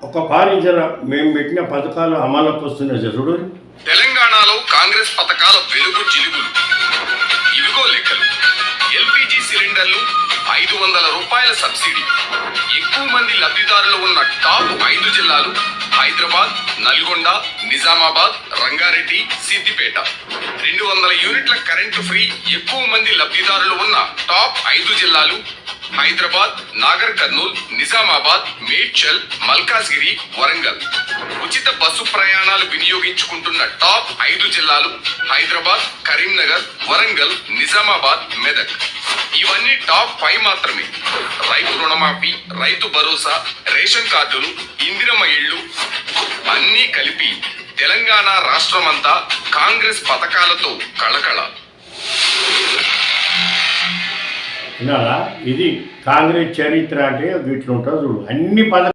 ఒక పారిజన మేము పెట్టిన పథకాలు అమలుకి వస్తున్నాయి చూడు. తెలంగాణలో కాంగ్రెస్ పథకాల వెలుగు జిలుగులు ఇవిగో లెక్కలు. ఎల్పిజి సిలిండర్లు 500 రూపాయల సబ్సిడీ. ఎక్కువ మంది లబ్ధిదారులు ఉన్న టాప్ 5 జిల్లాలు హైదరాబాద్, నల్గొండ, నిజామాబాద్, రంగారెడ్డి, సిద్దిపేట. 200 యూనిట్ల కరెంటు ఫ్రీ. ఎక్కువ మంది లబ్ధిదారులు ఉన్న టాప్ 5 జిల్లాలు హైదరాబాద్, నాగర్ కర్నూల్, నిజామాబాద్, మేడ్చల్, మల్కాజ్గిరి, వరంగల్. ఉచిత బస్సు ప్రయాణాలు వినియోగించుకుంటున్న టాప్ 5 జిల్లాలు హైదరాబాద్, కరీంనగర్, వరంగల్, నిజామాబాద్, మెదక్. ఇవన్నీ టాప్ 5 మాత్రమే. రైతు రుణమాఫీ, రైతు భరోసా, రేషన్ కార్డులు, ఇందిరమ్మ ఇళ్లు అన్నీ కలిపి తెలంగాణ రాష్ట్రమంతా కాంగ్రెస్ పథకాలతో కళకళ. వినాలా? ఇది కాంగ్రెస్ చరిత్ర అంటే వీటిలో ఉంటుంది చూడు. అన్ని పథకాలు